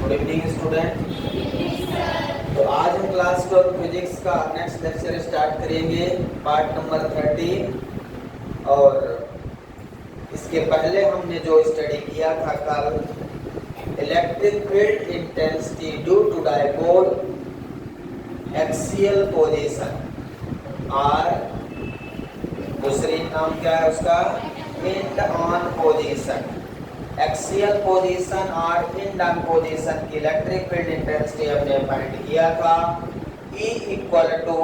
Good evening student. तो आज हम क्लास 12 फिजिक्स का नेक्स्ट लेक्चर स्टार्ट करेंगे, पार्ट नंबर 13। और इसके पहले हमने जो स्टडी किया था कल, electric field intensity due to dipole axial position और दूसरी नाम क्या है उसका, end on position. Axial position और एंड ऑन पोजीशन की इलेक्ट्रिक फील्ड इंटेंसिटी हमने फाइंड किया था। E equal to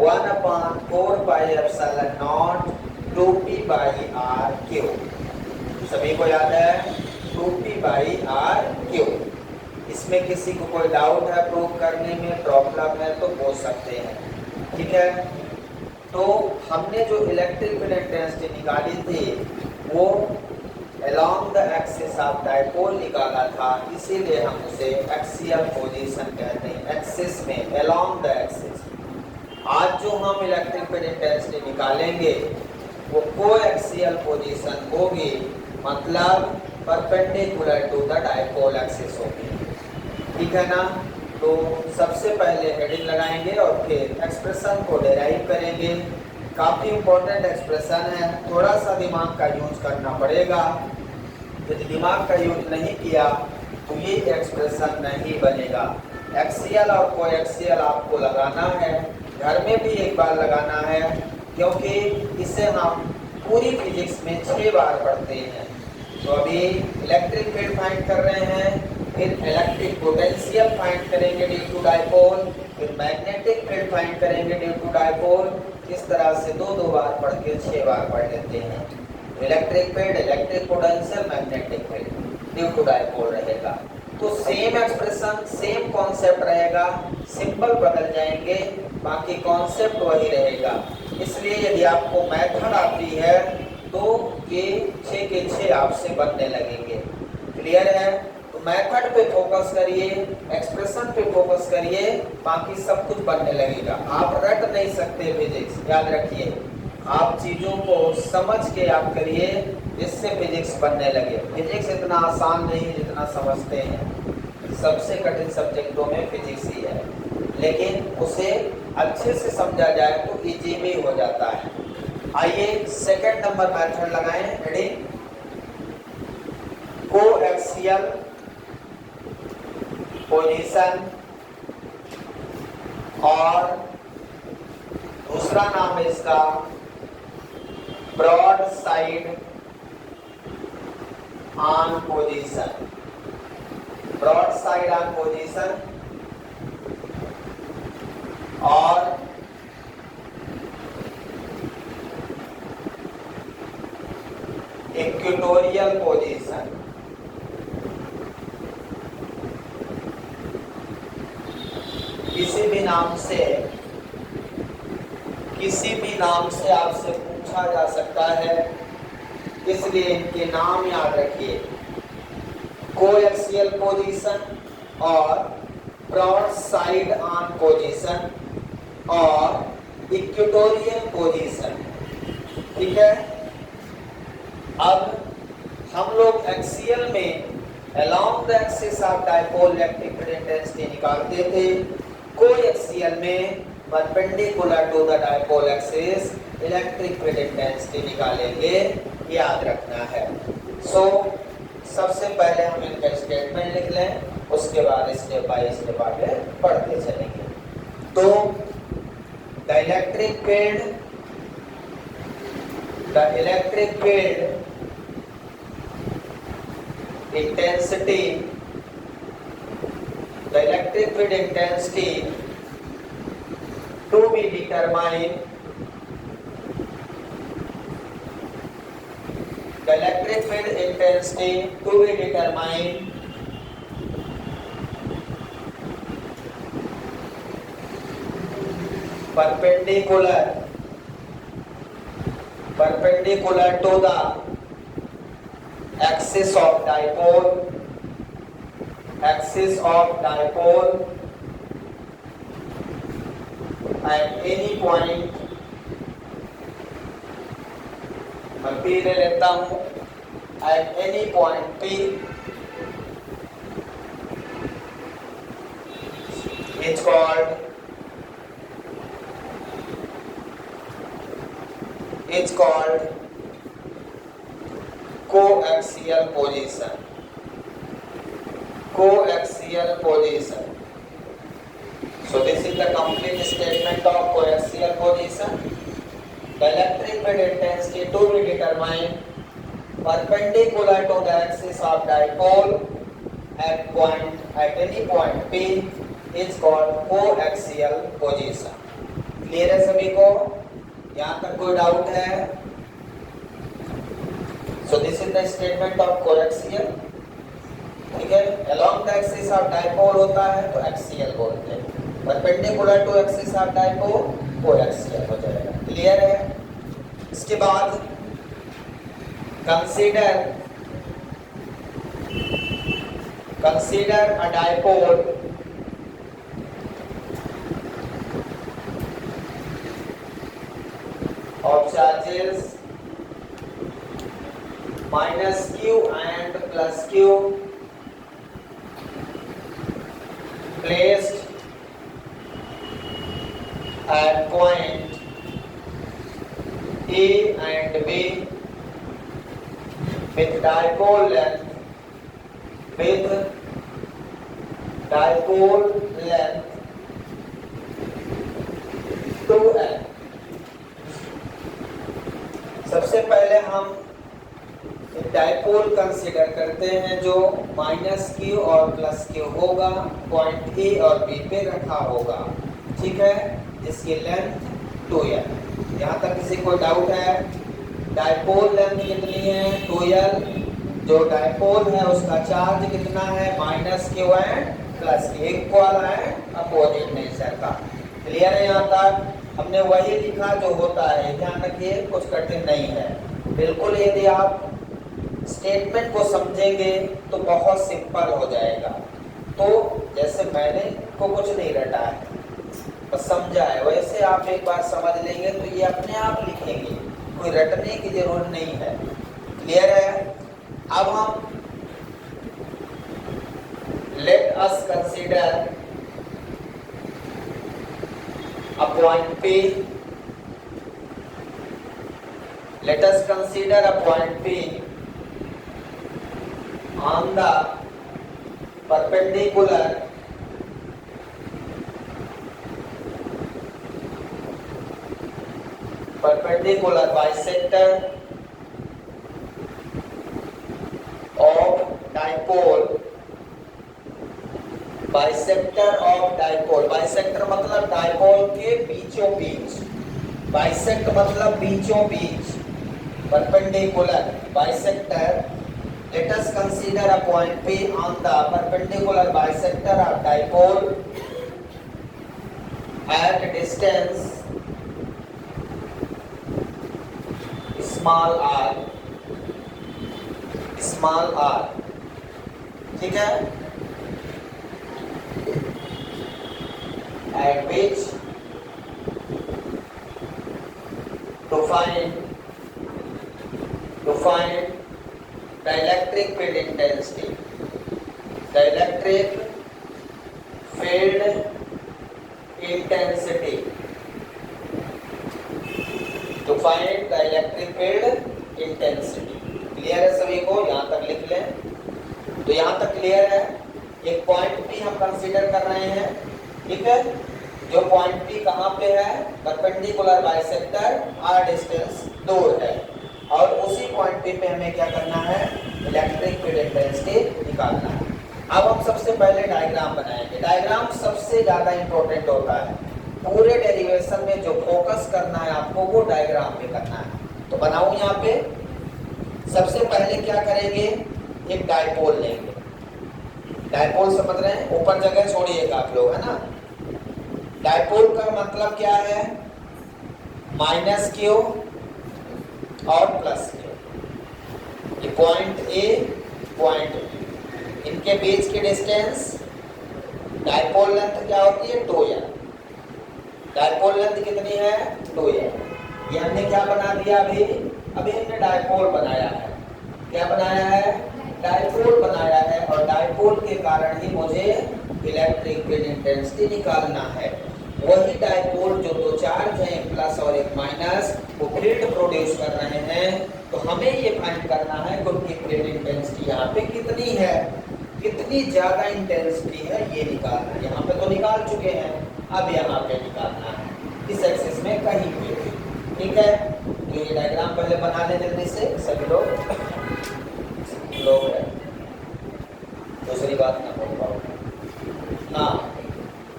1/4πε0 2p/r³। सभी को याद है 2p/r³। इसमें किसी को कोई डाउट है प्रूव करने में, प्रॉब्लम है तो पूछ सकते हैं, ठीक है। तो हमने जो इलेक्ट्रिक फील्ड इंटेंसिटी निकाली थी वो along the axis of dipole निकाला था, इसीलिए हम उसे एक्सियल पोजीशन कहते हैं। एक्सिस में, along the axis। आज जो हम इलेक्ट्रिक फील्ड इंटेंसिटी निकालेंगे वो कोएक्सियल पोजीशन होगी, मतलब perpendicular to the dipole axis होगी, ठीक है ना। तो सबसे पहले हेडिंग लगाएंगे और फिर एक्सप्रेशन को डिराइव करेंगे। काफ़ी इम्पोर्टेंट एक्सप्रेशन है, थोड़ा सा दिमाग का यूज करना पड़ेगा। यदि दिमाग का यूज नहीं किया तो ये एक्सप्रेशन नहीं बनेगा। एक्सियल और कोएक्सियल आपको लगाना है, घर में भी एक बार लगाना है, क्योंकि इसे हम पूरी फिजिक्स में 6 बार पढ़ते हैं। तो अभी इलेक्ट्रिक फील्ड फाइंड कर रहे हैं, फिर इलेक्ट्रिक पोटेंशियल फाइंड करेंगे ड्यू टू डायपोल, फिर मैग्नेटिक फील्ड फाइंड करेंगे ड्यू टू डायपोल। इस तरह से 2-2 बार पढ़ के 6 बार पढ़ लेते हैं। Electric field, electric potential, magnetic field due to dipole रहेगा। तो सेम एक्सप्रेशन, सेम कॉन्सेप्ट रहेगा, सिंबल बदल जाएंगे, बाकी कॉन्सेप्ट वही रहेगा। इसलिए यदि आपको मेथड आती है तो ये 6 के 6 आपसे बनने लगेंगे। क्लियर है? तो मेथड पे फोकस करिए, एक्सप्रेशन पे फोकस करिए, बाकी सब कुछ बनने लगेगा। आप रट नहीं सकते फिजिक्स, याद रखिए। आप चीज़ों को समझ के आप करिए, इससे फिजिक्स बनने लगे। फिजिक्स इतना आसान नहीं जितना समझते हैं। सबसे कठिन सब्जेक्टों में फिजिक्स ही है, लेकिन उसे अच्छे से समझा जाए तो इजी भी हो जाता है। आइए सेकंड नंबर मेथड लगाएं, हेडिंग कोएक्सियल पोजीशन, और दूसरा नाम है इसका broad side on position. Broad side on position और इक्वेटोरियल पोजीशन। किसी भी नाम से आपसे पूछा जा सकता है, इसलिए इनके नाम याद रखिए। कोएक्सियल पोजीशन और ब्रॉड साइड ऑन पोजीशन और इक्वेटोरियल पोजीशन, ठीक है। अब हम लोग एक्सियल में along the axis of dipole electric field intensity निकालते थे, कोएक्सियल में perpendicular to the dipole axis electric field intensity निकालेंगे, याद रखना है। सबसे पहले हम इनका स्टेटमेंट लिख लें, उसके बाद स्टेप बाय स्टेप आगे पढ़ते चलेंगे। तो the electric field intensity, the electric field intensity to be determined, the electric field intensity to be determined perpendicular to the axis of dipole at any point, मैं P ले लेता हूँ, at any point P is called coaxial position. Coaxial position. So this is the complete statement of coaxial position. The electric field intensity to be determined perpendicular to the axis of dipole at any point P is called coaxial position. Clear है सभी को? यहाँ तक कोई doubt है? So this is the statement of coaxial. ठीक है, along the axis of dipole होता है तो axial बोलते हैं, perpendicular to axis of dipole coaxial हो जाएगा. क्लियर है? इसके बाद consider a dipole of charges minus q and plus q placed at point A and B with dipole length 2l. सबसे पहले हम डाइपोल कंसीडर करते हैं जो माइनस क्यू और प्लस क्यू होगा, पॉइंट ए और बी पे रखा होगा. ठीक है, जिसकी लेंथ 2l. यहाँ तक किसी को डाउट है? डाइपोल लेंथ कितनी है? 2l. जो डाइपोल है उसका चार्ज कितना है? Minus Q and plus Q, equal and opposite nature का. क्लियर है? यहाँ तक हमने वही लिखा जो होता है. ध्यान रखिए, कुछ कठिन नहीं है बिल्कुल. यदि आप स्टेटमेंट को समझेंगे तो बहुत सिंपल हो जाएगा. तो जैसे मैंने को कुछ नहीं रटा है, बस समझा है, वैसे आप एक बार समझ लेंगे तो ये अपने आप लिखेंगे, कोई रटने की जरूरत नहीं है. क्लियर है? अब हम late us consider a point P. Let us consider a point P on the perpendicular bisector of dipole. Bisector of dipole. Bisector मतलब डाइपोल के बीचों बीच. बाइसेक्ट मतलब बीचों बीच. Perpendicular bisector. Let us consider a point P on the perpendicular bisector of dipole at distance small r. ठीक है, at which to find the electric field intensity. The electric field intensity. To find the electric field intensity. Clear है सभी को? यहाँ तक लिख लें. तो यहाँ तक क्लियर है. एक पॉइंट भी हम कंसीडर कर रहे हैं. ठीक है, जो पॉइंट P कहाँ पे है? परपेंडिकुलर बाइसेक्टर r डिस्टेंस दूर है, और उसी पॉइंट P पे हमें क्या करना है? इलेक्ट्रिक फील्ड इंटेंसिटी निकालना है. अब हम सबसे पहले डायग्राम बनाएंगे. डायग्राम सबसे ज्यादा इंपॉर्टेंट होता है. पूरे डेरिवेशन में जो फोकस करना है आपको वो डायग्राम पे करना है. तो बनाऊं यहाँ पे. सबसे पहले क्या करेंगे? एक डायपोल लेंगे. डायपोल समझ रहे हैं? ऊपर जगह छोड़िएगा आप लोग, है ना. डायपोल का मतलब क्या है? माइनस क्यू और प्लस क्यू. ये पॉइंट ए, पॉइंट बी, इनके बीच की डिस्टेंस डायपोल लेंथ क्या होती है? 2l. डायपोल लेंथ कितनी है? 2l. ये हमने क्या बना दिया? अभी हमने डायपोल बनाया है. क्या बनाया है? डायपोल बनाया है, और डायपोल के कारण ही मुझे इलेक्ट्रिक फील्ड इंटेंसिटी निकालना है। वही डायपोल जो दो चार्ज हैं, प्लस और एक माइनस, वो फील्ड प्रोड्यूस कर रहे हैं। तो हमें ये फाइंड करना है कि उनकी फील्ड इंटेंसिटी यहाँ पे कितनी है, कितनी ज्यादा इंटेंसिटी है, ये निकालना है। यहाँ पे तो निकाल चुके हैं, अब यहाँ पे निकालना है, इस एक्सिस में कहीं पे। ठीक है, तो ये डायग्राम पहले बना ले जल्दी से सभी लोग दूसरी बात ना बोल पाओ। हाँ,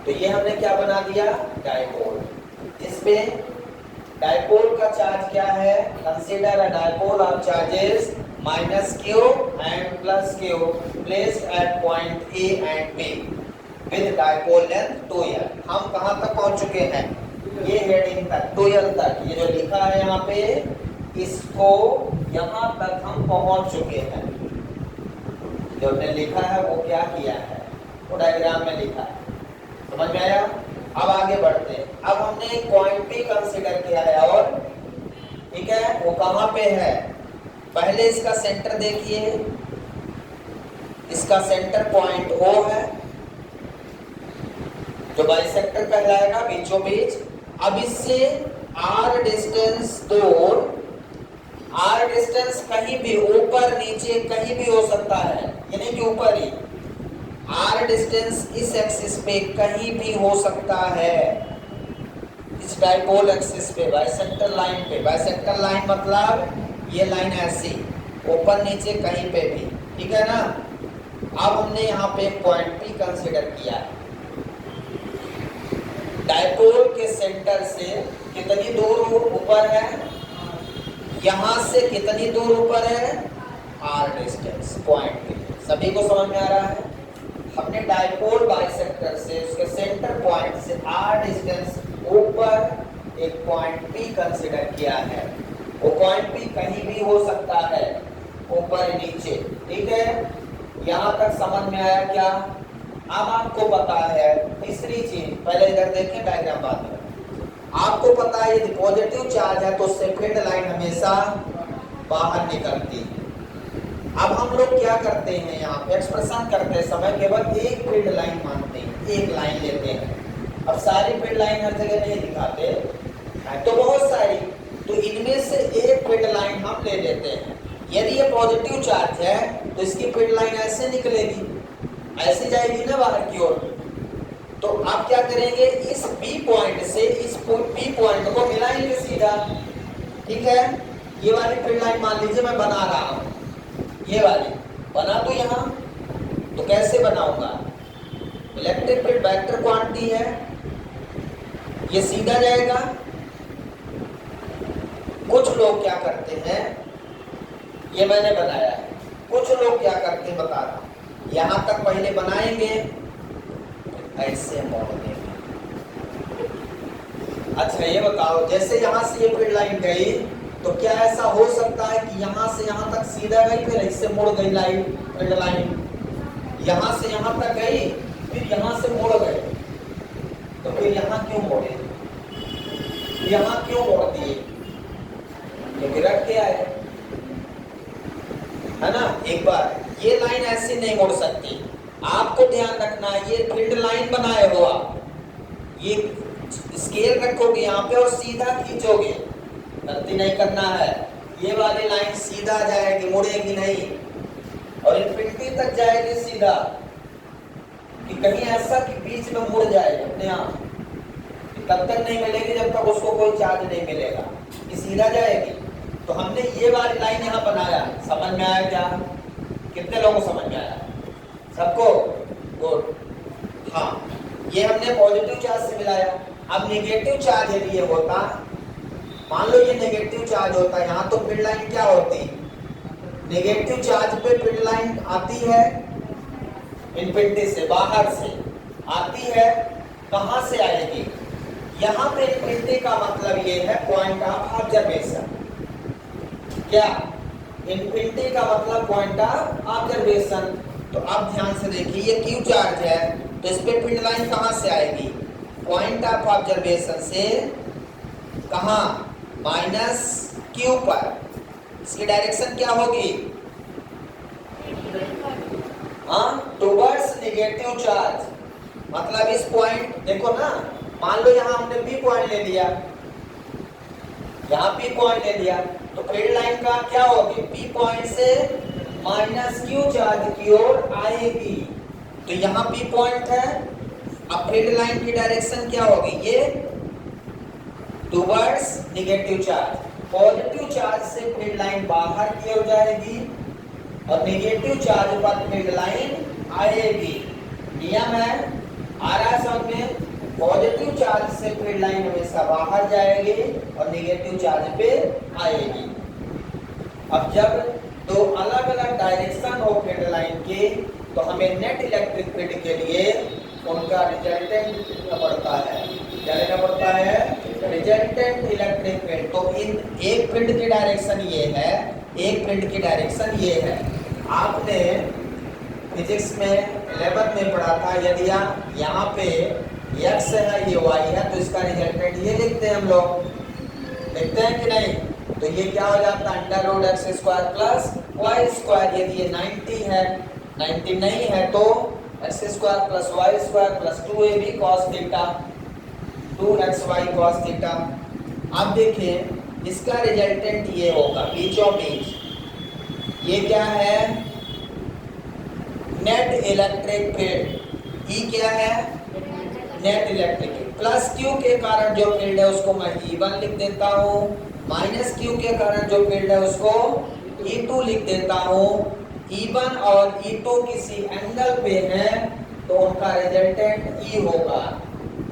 तो ये हमने क्या बना दिया, डायपोल। इसमें डायपोल का चार्ज क्या है, consider a dipole of charges -q and +q placed at point A and B with dipole length 2l। हम कहाँ तक पहुँच चुके हैं, ये हेडिंग तक, 2l तक। ये जो लिखा है यहाँ पे, इसको यहाँ तक हम पहुँच चुके हैं। जो हमने लिखा है वो क्या किया है, वो डायग्राम में लिखा है। समझ में आया? अब आगे बढ़ते हैं। अब हमने एक पॉइंट भी कंसीडर किया है, और ठीक है, वो कहाँ पे है, पहले इसका सेंटर देखिए, इसका सेंटर पॉइंट O है, जो बाइसेक्टर कहलाएगा बीचों बीच। अब इससे R डिस्टेंस दूर, R डिस्टेंस कहीं भी ऊपर नीचे कहीं भी हो सकता है, यानी कि ऊपर ही। R डिस्टेंस इस एक्सिस पे कहीं भी हो सकता है, इस डायपोल एक्सिस पे, बाइसेक्टर लाइन पे। बाइसेक्टर लाइन मतलब ये लाइन ऐसी, ऊपर नीचे कहीं पे भी, ठीक है ना। अब हमने यहाँ पे एक पॉइंट भी कंसीडर किया है। डायपोल के सेंटर से कितनी दूर ऊपर है, यहाँ से कितनी दूर ऊपर है, R डिस्टेंस पॉइंट पे। सभी को समझ में आ रहा है? हमने डायपोल बाइसेक्टर से, उसके सेंटर पॉइंट से R डिस्टेंस ऊपर एक पॉइंट P कंसीडर किया है। वो पॉइंट P कहीं भी हो सकता है, ऊपर नीचे। ठीक है, यहाँ तक समझ में आया क्या? अब आपको पता है तीसरी चीज, पहले इधर देखें डायग्राम बाद में। आपको पता है यदि पॉजिटिव चार्ज है तो उससे फील्ड लाइन हमेशा बाहर निकलती है। अब हम लोग क्या करते हैं, यहाँ पे एक्सप्रेशन करते समय केवल एक फील्ड लाइन मानते हैं, एक लाइन लेते हैं। अब सारी फील्ड लाइन हर जगह नहीं दिखाते, तो बहुत सारी, तो इनमें से एक फील्ड लाइन हम ले लेते हैं। यदि ये पॉजिटिव चार्ज है तो इसकी फील्ड लाइन ऐसे निकलेगी, ऐसे जाएगी ना बाहर की ओर। तो आप क्या करेंगे, इस B पॉइंट से इस P पॉइंट को मिलाएंगे सीधा। ठीक है, ये वाली फील्ड लाइन मान लीजिए मैं बना रहा हूँ, ये वाली बना दो यहाँ। तो कैसे बनाऊंगा, इलेक्ट्रिक फील्ड वेक्टर क्वांटिटी है, ये सीधा जाएगा। कुछ लोग क्या करते हैं, ये मैंने बनाया है, कुछ लोग क्या करते हैं बता रहा हूं, यहां तक पहले बनाएंगे, ऐसे मोड़ देंगे। अच्छा ये बताओ, जैसे यहां से ये फील्ड लाइन गई, तो क्या ऐसा हो सकता है कि यहां से यहां तक सीधा गई, फिर इससे मुड़ गई लाइन, फील्ड लाइन यहां से यहां तक गई, फिर यहां से मुड़ गए, तो फिर यहां क्यों मोड़े, यहां क्यों मोड़ दिए, क्योंकि रख के आए, है ना। एक बार ये लाइन ऐसे नहीं मुड़ सकती, आपको ध्यान रखना है, ये फील्ड लाइन बनाए हो आप, ये स्केल रखोगे यहाँ पे और सीधा खींचोगे, गलती नहीं करना है। ये वाली लाइन सीधा जाएगी, मुड़ेगी नहीं, और इन्फिनिटी तक जाएगी सीधा, कि कहीं ऐसा कि बीच में मुड़ जाए अपने आप, तब तक नहीं मिलेगी जब तक उसको कोई चार्ज नहीं मिलेगा, कि सीधा जाएगी। तो हमने ये वाली लाइन यहाँ बनाया, समझ में आया क्या? कितने लोगों को समझ में आया? सबको? गुड। हाँ, ये हमने पॉजिटिव चार्ज से मिलाया। अब नेगेटिव चार्ज यदि ये होता, मान लो ये नेगेटिव चार्ज होता, यहाँ तो फील्ड लाइन क्या होती, नेगेटिव चार्ज पे फील्ड लाइन आती है इन्फिनिटी से, बाहर से आती है, कहाँ से आएगी, यहाँ पे इन्फिनिटी का मतलब ये है पॉइंट ऑफ ऑब्जर्वेशन। क्या? इन्फिनिटी का मतलब पॉइंट ऑफ ऑब्जर्वेशन। तो अब ध्यान से देखिए, ये क्यू चार्ज है, तो इस पे फील्ड लाइन कहाँ से आएगी, पॉइंट ऑफ ऑब्जर्वेशन से, कहाँ, -q पर। इसकी डायरेक्शन क्या होगी, हाँ, टुवर्ड्स नेगेटिव चार्ज, मतलब इस पॉइंट देखो ना, मान लो यहाँ हमने P पॉइंट ले लिया, यहाँ P पॉइंट ले लिया, तो फील्ड लाइन का क्या होगी, P पॉइंट से माइनस Q चार्ज की ओर आएगी। तो यहाँ P पॉइंट है, अब फील्ड लाइन की डायरेक्शन क्या होगी, ये towards negative charge. Positive charge से फील्ड लाइन बाहर की ओर जाएगी और नेगेटिव चार्ज पर फील्ड लाइन आएगी। नियम है, आ रहा समझ में, पॉजिटिव चार्ज से फील्ड लाइन हमेशा बाहर जाएगी और नेगेटिव चार्ज पे आएगी। अब जब दो अलग अलग डायरेक्शन हो फील्ड लाइन के, तो हमें नेट इलेक्ट्रिक फील्ड के लिए उनका रिजल्टेंट लिखना पड़ता है। क्या लेना पड़ता है, रिजल्टेंट इलेक्ट्रिक फील्ड। तो इन एक फील्ड की डायरेक्शन ये है, एक फील्ड की डायरेक्शन ये है। आपने फिजिक्स में 11th में पढ़ा था, यदि यहाँ पे x है, ये y है, तो इसका रिजल्टेंट ये लिखते हैं हम लोग, लिखते हैं कि नहीं। तो ये क्या हो जाता है, under root x square plus y square. यदि ये 90 है, 90 नहीं है तो x square plus y square plus 2ab cos theta, 2xy cos theta. अब देखिए इसका रिजल्टेंट ये होगा, बीचों बीच ये क्या है, नेट इलेक्ट्रिक फील्ड। ई क्या है, net electric field. Plus Q के कारण जो फील्ड है उसको मैं E1 लिख देता हूँ, माइनस क्यू के कारण जो फील्ड है उसको E2 लिख देता हूँ। E1 और E2 किसी एंगल पे है तो उनका रिजल्टेंट E होगा,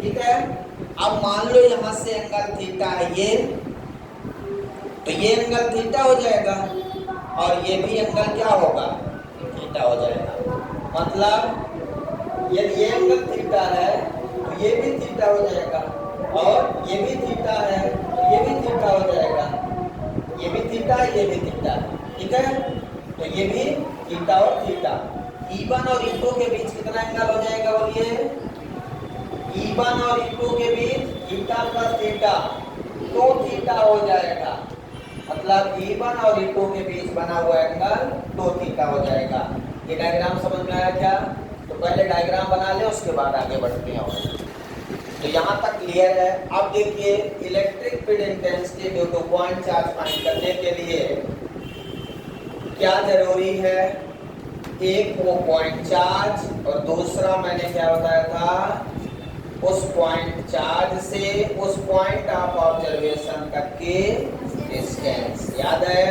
ठीक है। अब मान लो यहाँ से एंगल थीटा है ये, तो ये एंगल थीटा हो जाएगा और ये भी एंगल क्या होगा, थीटा हो जाएगा। मतलब यदि ये एंगल थीटा है तो ये भी थीटा हो जाएगा, और ये भी थीटा है तो ये भी थीटा हो जाएगा, ये भी थीटा, ये भी थीटा, ठीक है। तो ये भी थीटा और थीटा। E1 और E2 के बीच कितना एंगल हो जाएगा, बोलिए, E1 और E2 के बीच थीटा प्लस थीटा 2 थीटा हो जाएगा। मतलब E1 और E2 के बीच बना हुआ एंगल 2 थीटा हो जाएगा। ये डायग्राम समझ में आया क्या? तो पहले डायग्राम बना ले, उसके बाद आगे बढ़ते हैं। तो यहाँ तक क्लियर है। अब देखिए electric field intensity due to point charge find करने के लिए क्या जरूरी है, एक वो पॉइंट चार्ज और दूसरा मैंने क्या बताया था, उस पॉइंट चार्ज से उस पॉइंट ऑफ ऑब्जर्वेशन तक के डिस्टेंस। याद है,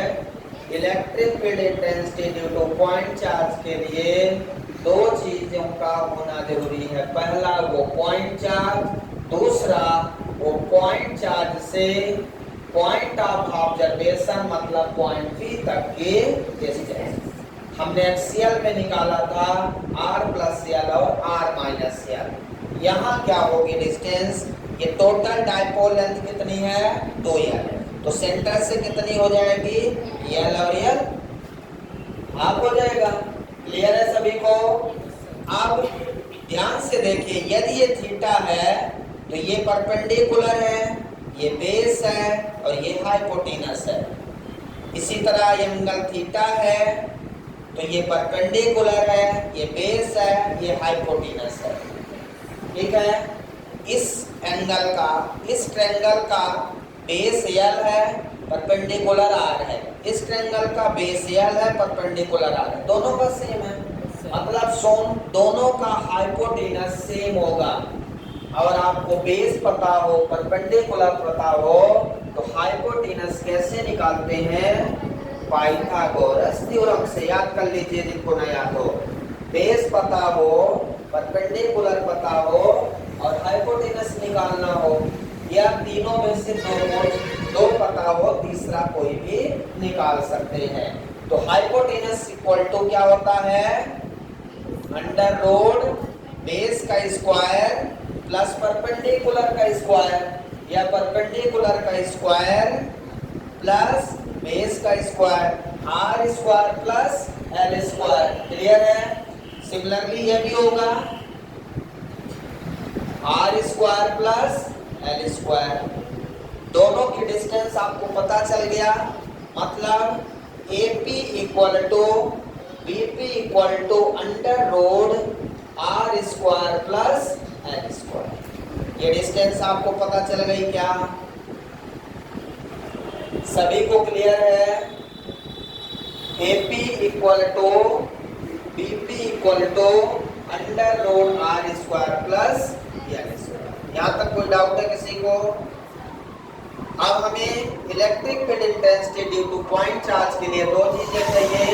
electric field intensity due to point charge के लिए दो चीजों का होना जरूरी है। पहला वो पॉइंट चार्ज, दूसरा वो पॉइंट चार्ज से पॉइंट ऑफ ऑब्जर्वेशन मतलब पॉइंट P तक के डिस्टेंस। हमने एक्सियल में निकाला था r प्लस एल और r माइनस एल। यहाँ क्या होगी डिस्टेंस, ये टोटल डाइपोल लेंथ कितनी है, 2l। तो सेंटर से कितनी हो जाएगी, l और l हाफ हो जाएगा। क्लियर है सभी को? अब ध्यान से देखिए, यदि ये थीटा है तो ये परपेंडिकुलर है, ये बेस है और ये हाइपोटेनस है। इसी तरह ये एंगल थीटा है तो ये परपेंडिकुलर है, ये बेस है, ये हाइपोटेनस है, ठीक है। इस एंगल का, इस ट्रायंगल का बेस L है, परपेंडिकुलर R है। इस ट्रायंगल का बेस L है, परपेंडिकुलर R है। दोनों का सेम है, मतलब दोनों का हाइपोटेनस सेम होगा। और आपको बेस पता हो, परपेंडिकुलर पता हो, तो हाइपोटेनस कैसे निकालते हैं, पाइथागोरस थ्योरम से। याद कर लीजिए जिनको ना याद हो। बेस पता हो, परपेंडिकुलर पता हो और हाइपोटेनस निकालना हो, या तीनों में से दो पता हो, तीसरा कोई भी निकाल सकते हैं। तो हाइपोटेनस इक्वल टू क्या होता है, अंडर रूट बेस का स्क्वायर प्लस परपेंडिकुलर का स्क्वायर, या परपेंडिकुलर का स्क्वायर प्लस बेस का square, r square plus l square. Clear है? सिमिलरली ये भी होगा r square plus l square. दोनों की डिस्टेंस आपको पता चल गया। मतलब AP equal to BP equal to under root r square plus ये डिस्टेंस आपको पता चल गई क्या? सभी को क्लियर है? AP equal to BP equal to under root R square plus L square. यहाँ तक कोई डाउट है किसी को? अब हमें electric field intensity due to point charge के लिए दो चीजें चाहिए,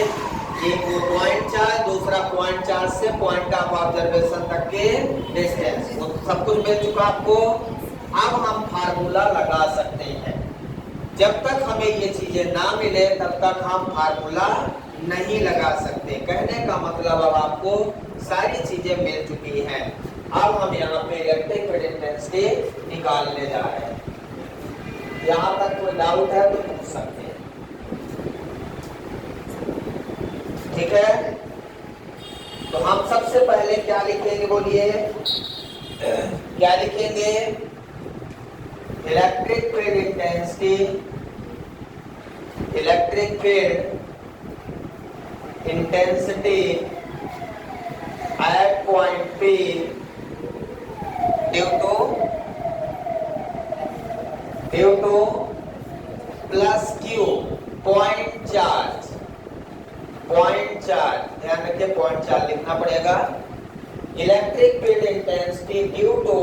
एक वो पॉइंट चार्ज, दूसरा पॉइंट चार्ज से पॉइंट ऑफ ऑब्जर्वेशन तक के डिस्टेंस। वो सब कुछ मिल चुका आपको। अब हम फार्मूला लगा सकते हैं। जब तक हमें ये चीजें ना मिले तब तक हम फार्मूला नहीं लगा सकते। कहने का मतलब अब आपको सारी चीजें मिल चुकी हैं। अब हम यहाँ पे इलेक्ट्रिक फील्ड इंटेंसिटी निकालने जा रहे हैं। यहाँ तक कोई डाउट है तो पूछ सकते हैं, ठीक है? तो हम सबसे पहले क्या लिखेंगे बोलिए, क्या लिखेंगे? Electric field intensity, electric field intensity at point P due to plus Q point charge. Point charge ध्यान रखिए, पॉइंट चार्ज लिखना पड़ेगा। Electric field intensity due to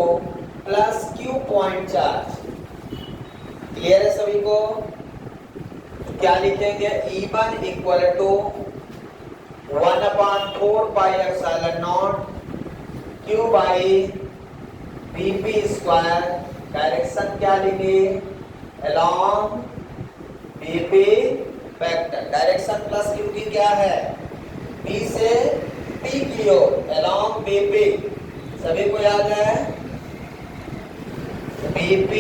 plus Q point charge. Clear है सभी को? क्या लिखेंगे? E1 equal to 1/4 pi epsilon naught Q by BP square. Direction क्या लेंगे? Along BP vector. Direction plus Q की क्या है? B से P की ओर, अलोंग BP। सभी को याद है? BP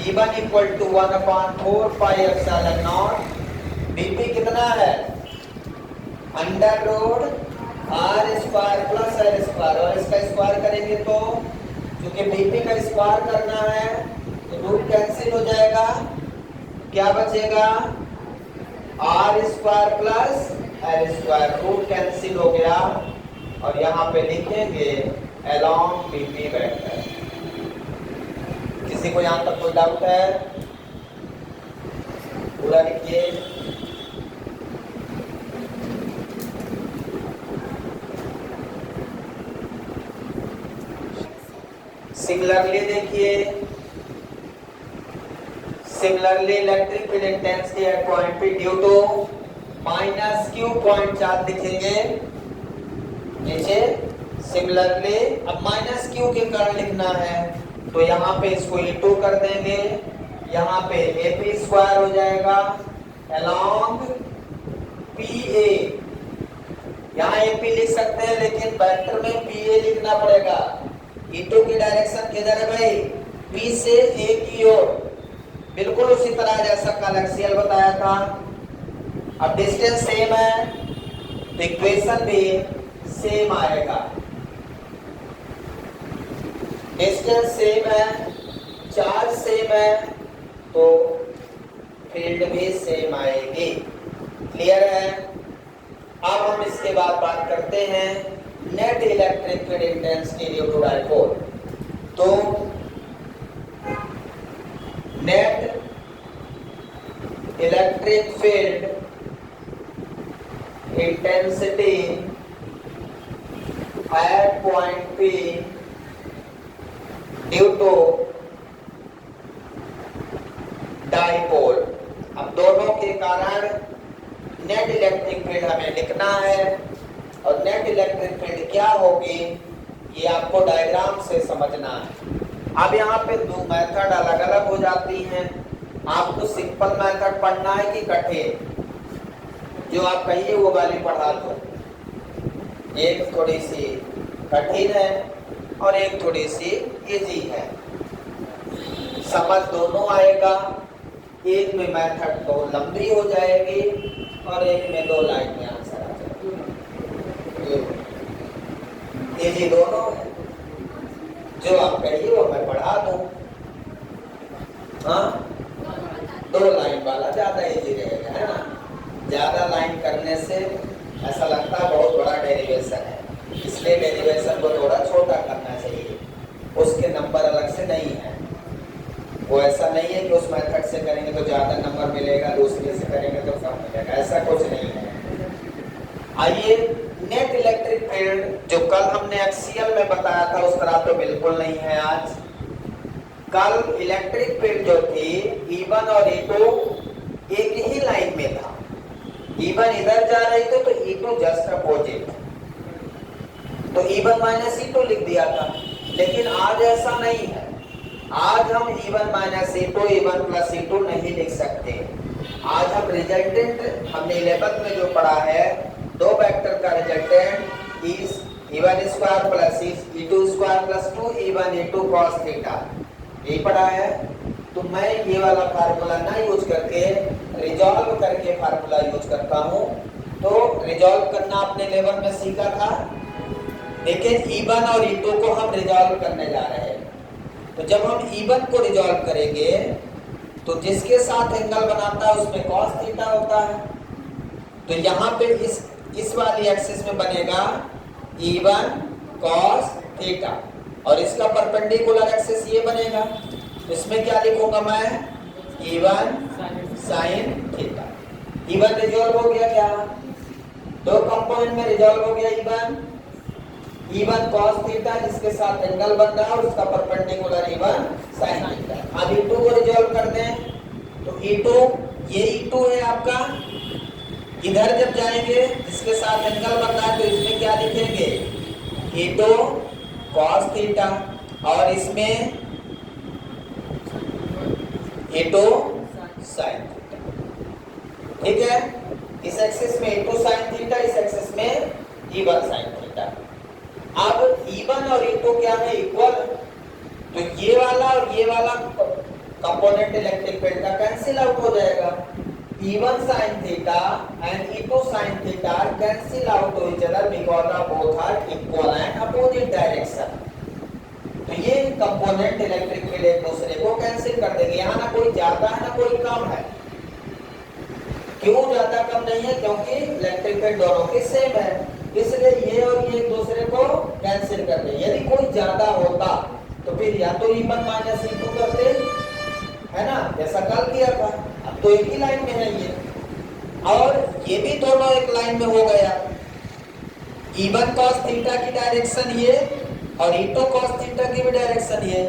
E1 equal to 1/4 pi epsilon naught. BP कितना है? Under root R square plus L square, और इसका स्क्वायर करेंगे तो क्योंकि BP का स्क्वायर करना है तो रूट कैंसिल हो जाएगा। क्या बचेगा? R square plus L square, root cancel हो गया। और यहाँ पे लिखेंगे अलोंग BP वेक्टर। किसी को यहाँ तक कोई डाउट है? पूरा लिखिए। सिमिलरली देखिए, similarly electric field intensity at point P due to minus Q point charge लिखेंगे नीचे। सिमिलरली अब माइनस Q के कारण लिखना है तो यहाँ पे इसको E2 कर देंगे, यहाँ पे AP स्क्वायर हो जाएगा अलोंग PA। यहाँ AP लिख सकते हैं लेकिन वेक्टर में PA लिखना पड़ेगा। E2 की डायरेक्शन किधर है भाई? P से A की ओर, बिल्कुल उसी तरह जैसा कल एक्सियल बताया था। अब डिस्टेंस सेम है तो इक्वेशन भी सेम आएगा। डिस्टेंस सेम है, चार्ज सेम है तो फील्ड भी सेम आएगी। क्लियर है? अब हम इसके बाद बात करते हैं net electric field intensity due to dipole. तो net electric field intensity at point P due to dipole. अब दोनों के कारण नेट इलेक्ट्रिक फील्ड हमें लिखना है, और नेट इलेक्ट्रिक फील्ड क्या होगी ये आपको डायग्राम से समझना है। अब यहाँ पे दो मेथड अलग अलग हो जाती हैं। आपको सिंपल मेथड पढ़ना है कि कठिन? जो आप कहिए वो वाली पढ़ा दो। एक थोड़ी सी कठिन है और एक थोड़ी सी इजी है, समझ दोनों आएगा। एक में मेथड तो लंबी हो जाएगी और एक में 2 लाइन में आंसर आ जाएगा। इजी दोनों है, जो आप कहिए वो मैं पढ़ा दूं। हाँ, 2 लाइन वाला ज्यादा इजी रहेगा, है ना? ज्यादा लाइन करने से ऐसा लगता है बहुत बड़ा डेरिवेशन है, इसलिए डेरिवेशन को थोड़ा छोटा करना चाहिए। उसके नंबर अलग से नहीं है। वो ऐसा नहीं है कि उस मेथड से करेंगे तो ज़्यादा नंबर मिलेगा, दूसरे से करेंगे तो कम मिलेगा, ऐसा कुछ नहीं है। आइए, नेट इलेक्ट्रिक फील्ड जो कल हमने एक्सियल में बताया था उस तरह तो बिल्कुल नहीं है आज। कल इलेक्ट्रिक फील्ड जो थी E1 और E2 एक ही लाइन में था। E1 इधर जा रही थी तो E2 जस्ट अपोजिट, तो E1 माइनस E2 लिख दिया था। लेकिन आज ऐसा नहीं है। आज हम E1 minus E2 E1 plus E2 नहीं लिख सकते। आज हम रिजल्टेंट, हमने 11th में जो पढ़ा है, दो वेक्टर का resultant is E1 square plus E2 square plus 2 E1 E2 cos theta, यही पढ़ा है। तो मैं ये वाला फार्मूला ना यूज करके रिजॉल्व करके फार्मूला यूज करता हूँ। तो रिजॉल्व करना आपने 11 में सीखा था। लेकिन E1 और E2 को हम रिजॉल्व करने जा रहे हैं। तो जब हम E1 को रिजॉल्व करेंगे तो जिसके साथ एंगल बनाता है उसमें cos थीटा होता है। तो यहाँ पे इस वाली एक्सिस में बनेगा E1 cos थीटा और इसका परपेंडिकुलर एक्सिस ये बनेगा। तो इसमें क्या लिखूंगा मैं? E1 sin theta. E1 resolve हो गया क्या? दो कंपोनेंट में रिजॉल्व हो गया E1 cos थीटा जिसके साथ एंगल बन रहा है और उसका परपेंडिकुलर E1 sin थीटा। अब E2 को रिजॉल्व कर दें तो E2, ये E2 है आपका। इधर जब जाएंगे जिसके साथ एंगल बन रहा है तो इसमें क्या लिखेंगे? E2 cos थीटा और इसमें E2 sin थीटा। ठीक है, इस एक्सिस में E2 sin थीटा, इस एक्सिस में E1 sin थीटा। अब E1 और E2 क्या है? इक्वल। तो ये वाला और ये वाला कंपोनेंट इलेक्ट्रिक फील्ड का कैंसिल आउट हो जाएगा। E1 sin theta and E2 sin theta cancel out to each other because of both are equal and opposite direction. तो ये कंपोनेंट इलेक्ट्रिक फील्ड एक दूसरे को कैंसिल कर देंगे। यहाँ ना कोई ज्यादा है ना कोई कम है। क्यों ज्यादा कम नहीं है? क्योंकि इलेक्ट्रिक फील्ड दोनों के सेम है, इसलिए ये और ये एक दूसरे को कैंसिल कर दे। यदि कोई ज्यादा होता तो फिर या तो E1 माइनस E2 करते, है ना, जैसा कल किया था। अब तो एक ही लाइन में है ये, और ये भी दोनों एक लाइन में हो गया। E1 cos थीटा की डायरेक्शन ये और E2 cos थीटा की भी डायरेक्शन ये।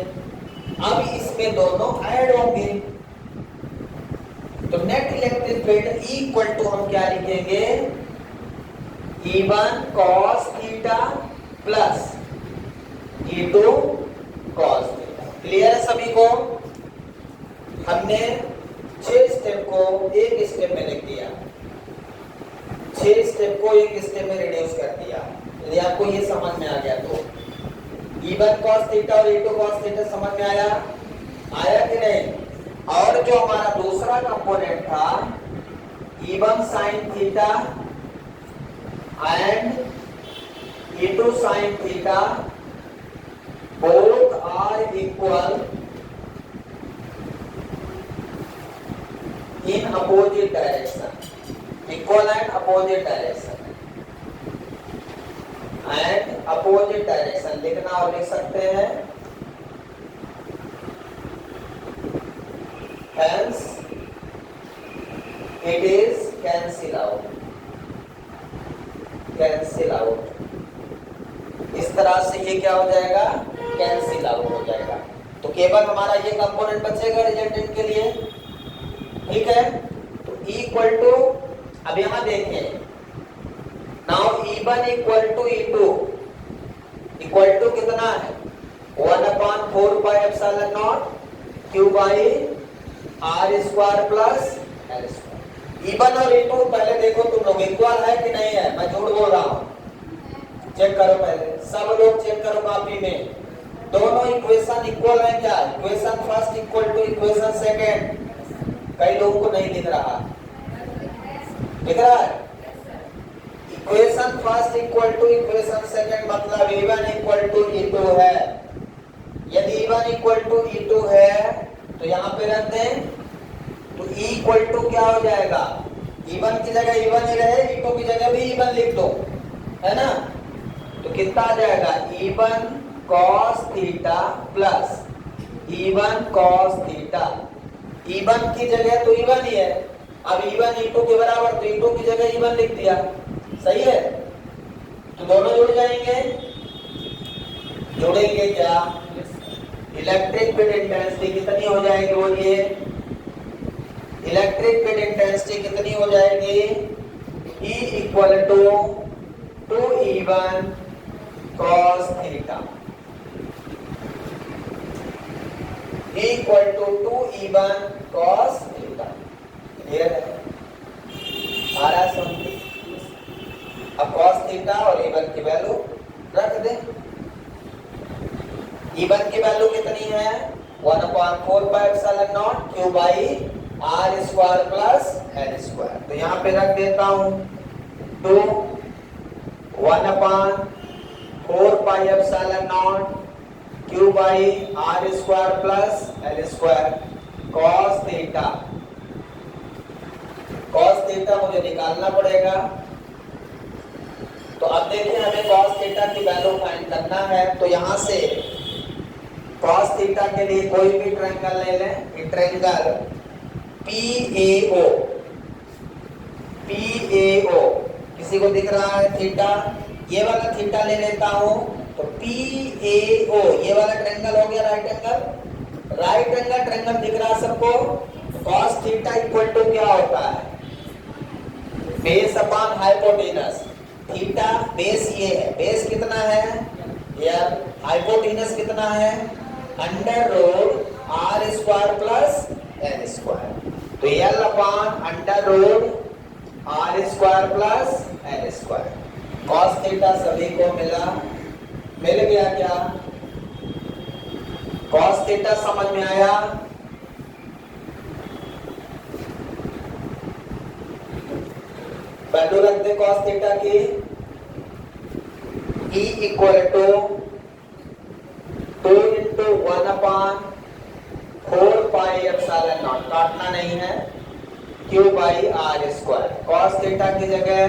अब इसमें दोनों ऐड होंगे तो net electric field equal to हम क्या लिखेंगे? E1 cos theta plus E2 cos theta. Clear है सभी को? हमने 6 स्टेप को एक स्टेप में लिख दिया, 6 स्टेप को एक स्टेप में रिड्यूस कर दिया। यदि आपको ये समझ में आ गया तो E1 cos थीटा और E2 cos थीटा समझ में आया? आया कि नहीं? और जो हमारा दूसरा कंपोनेंट था E1 sin theta and E2 sin theta both are equal in opposite direction, equal and opposite direction, and opposite direction लिखना और लिख सकते हैं। hence it is cancel out, cancel out. इस तरह से ये क्या हो जाएगा? कैंसिल आउट हो जाएगा। तो केवल हमारा ये कंपोनेंट बचेगा रिजल्टेंट के लिए। ठीक है, तो इक्वल टू, अब यहां देखें, now E1 equal to E2 equal to कितना है? 1/4 pi epsilon naught Q by R square plus L square. E1 और E2 पहले देखो तुम लोग इक्वल है कि नहीं है? मैं झूठ बोल रहा हूं? चेक करो, पहले सब लोग चेक करो कॉपी में। दोनों इक्वेशन इक्वल है क्या? Equation first equal to equation second. कई लोगों को नहीं दिख रहा, दिख रहा है? Equation first equal to equation second मतलब E1 इक्वल टू E2 है। यदि E1 इक्वल टू E2 है तो यहाँ पे रख दें, तो E इक्वल टू क्या हो जाएगा? E1 की जगह E1 ही रहे, E2 की जगह भी E1 लिख दो, है ना? तो कितना आ जाएगा? E1 cos theta plus E1 cos theta. E1 की जगह तो E1 ही है, अब E1 E2 के बराबर, तो E2 की जगह E1 लिख दिया, सही है। तो दोनों जुड़ जाएंगे, जुड़ेंगे क्या? इलेक्ट्रिक फील्ड इंटेंसिटी कितनी हो जाएगी बोलिए? इलेक्ट्रिक फील्ड इंटेंसिटी कितनी हो जाएगी? E equal to 2E1 cos theta, E equal to 2E1 cos theta. Clear है? आ रहा है समझ? अब cos थीटा और E1 की वैल्यू रख दे। E1 की वैल्यू कितनी है? 1/4 Q by R square plus L square. तो यहाँ पे रख देता हूँ 2 1/4 Q by R square plus L square cos theta. cos theta मुझे निकालना पड़ेगा, तो अब देखिए हमें cos थीटा की वैल्यू फाइंड करना है। तो यहाँ से cos थीटा के लिए कोई भी ट्रायंगल ले लें, ट्रायंगल PAO, किसी को दिख रहा है थीटा? ये वाला थीटा ले लेता हूं, तो PAO ये वाला ट्रायंगल हो गया right angle. Right angle triangle दिख रहा है सबको? cos थीटा इक्वल टू क्या होता है? Base upon hypotenuse. Theta base ये है, बेस कितना है यार? हाइपोटेनस कितना है? Under root R square plus L square. तो L upon under root R square plus L square. cos theta सभी को मिला, मिल गया क्या? cos थीटा समझ में आया? वैल्यू रख दे cos थीटा की, E equal to 2 into 1/4 pi epsilon naught, काटना नहीं है, Q by R square. cos theta की जगह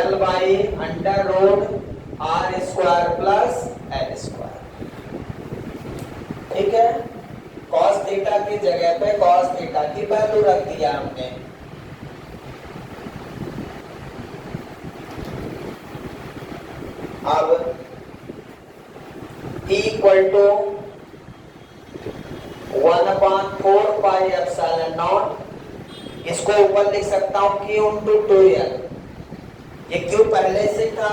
L by under root R square plus L square. ठीक है, cos थीटा की जगह पे cos थीटा की वैल्यू रख दिया हमने। अब E equal to 1/4 pi epsilon naught, इसको ऊपर लिख सकता हूं Q इंटू 2L। ये Q पहले से था,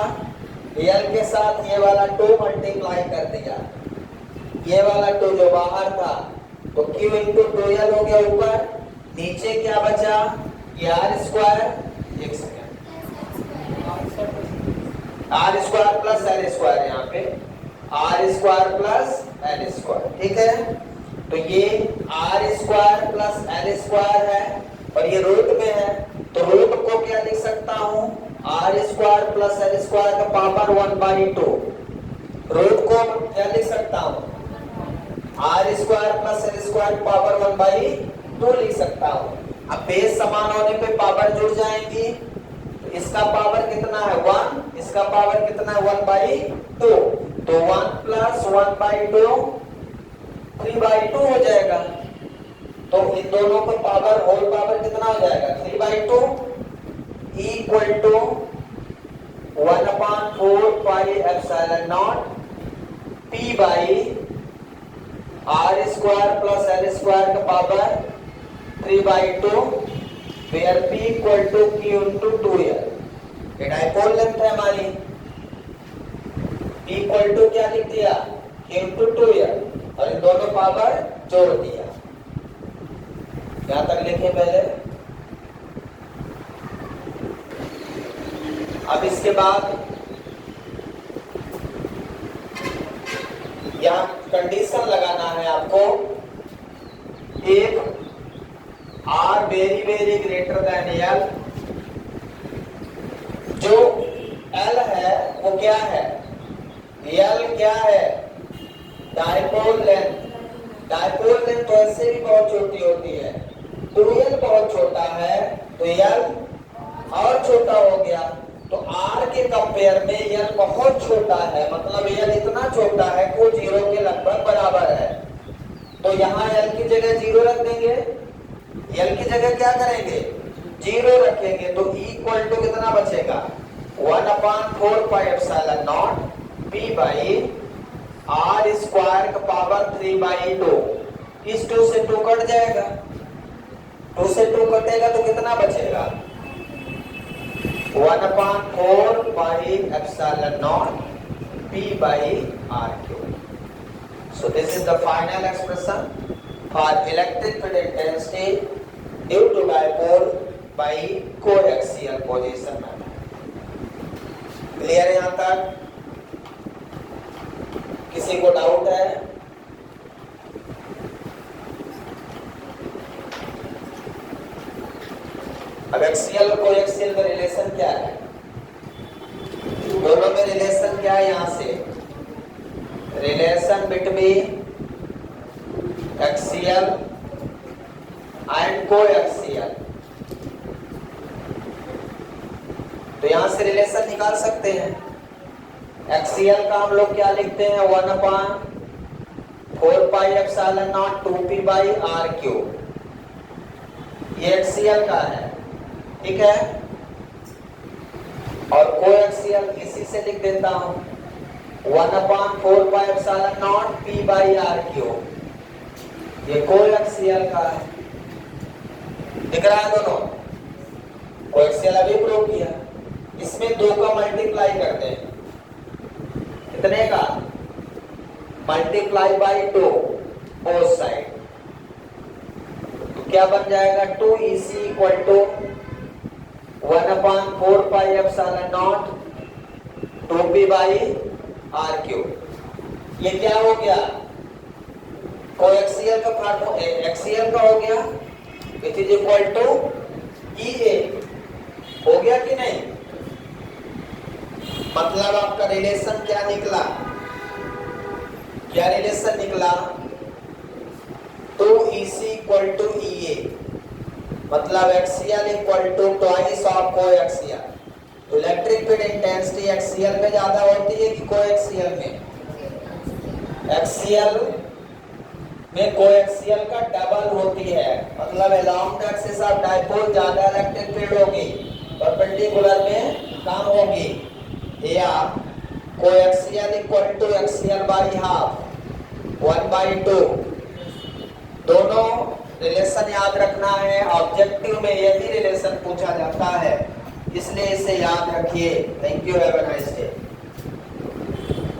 L के साथ ये वाला 2 मल्टीप्लाई कर दिया, ये वाला 2 जो बाहर था, तो Q इंटू 2L हो गया ऊपर। नीचे क्या बचा? ये R स्क्वायर, एक second, R square plus L square, यहाँ पे R square plus L square. ठीक है, तो ये R square plus L square है और ये रूट में है, तो रूट को क्या लिख सकता हूं? R square plus L square का पावर 1/2। रूट को क्या लिख सकता हूं? R square plus L square power 1/2 लिख सकता हूं। अब बेस समान होने पे पावर जुड़ जाएंगी, तो इसका पावर कितना है? 1, इसका पावर कितना है? 1/2। तो 1 प्लस 1/2 3/2 हो जाएगा। तो इन दोनों का पावर होल पावर कितना हो जाएगा? 3/2 equal to 1/4 pi epsilon naught P by R square plus L square का power 3/2, where P equal to Q into 2L। ये डाइपोल लेंथ है हमारी। P इक्वल टू क्या लिख दिया? Q इंटू 2L, और इन दोनों पावर जोड़ दिया। यहां तक लिखे पहले। अब इसके बाद यहां कंडीशन लगाना है आपको, एक R very very greater than L। जो L है वो क्या है? L क्या है? Dipole length. डाइपोल लेंथ तो ऐसे भी बहुत छोटी होती है, 2L बहुत छोटा है, तो L और छोटा हो गया। तो R के कंपेयर में L बहुत छोटा है, मतलब L इतना इतना छोटा है कि वो 0 के लगभग बराबर है, तो यहाँ L की जगह 0 रख देंगे। L की जगह क्या करेंगे? 0 रखेंगे, तो E इक्वल टू कितना बचेगा? 1/4 pi epsilon naught P by R square का पावर 3/2। इस 2 से 2 कट जाएगा, 2 से 2 कटेगा तो कितना बचेगा? 1/4 pi epsilon naught P by R cube. So this is the final expression for electric field intensity due to dipole by coaxial position method. Clear है यहाँ तक? किसी को डाउट है? अब एक्सियल और कोएक्सियल का रिलेशन क्या है? दोनों में रिलेशन क्या है? यहां से relation between axial and coaxial, तो यहां से रिलेशन निकाल सकते हैं। एक्सियल का हम लोग क्या लिखते हैं? 1/4 pi epsilon naught 2p by R cube, ये एक्सियल का है, ठीक है। और कोएक्सियल इसी से लिख देता हूं 1/4 pi epsilon naught P by R cube, ये कोएक्सियल का है। दिख रहा है दोनों? कोएक्सियल अभी प्रूव किया, इसमें 2 का मल्टीप्लाई करते हैं, कितने का? मल्टीप्लाई बाई 2 बोथ साइड, तो क्या बन जाएगा? 2EC equal to 1/4 pi epsilon naught 2p by R cube. ये क्या हो गया? कोएक्सियल का फॉर्मूला एक्सियल का हो गया, which is equal to EA, हो गया कि नहीं? मतलब आपका रिलेशन क्या निकला? क्या रिलेशन निकला? 2EC इक्वल टू EA, मतलब axial equal to twice of coaxial. तो इलेक्ट्रिक फील्ड इंटेंसिटी एक्सियल में ज्यादा होती है कि कोएक्सियल में? एक्सियल में कोएक्सियल का डबल होती है, मतलब along the axis of dipole ज्यादा इलेक्ट्रिक फील्ड होगी, परपेंडिकुलर में कम होगी। या coaxial equal to axial by half 1/2, दोनों रिलेशन याद रखना है। ऑब्जेक्टिव में यही रिलेशन पूछा जाता है, इसलिए इसे याद रखिए। Thank you, have a nice day.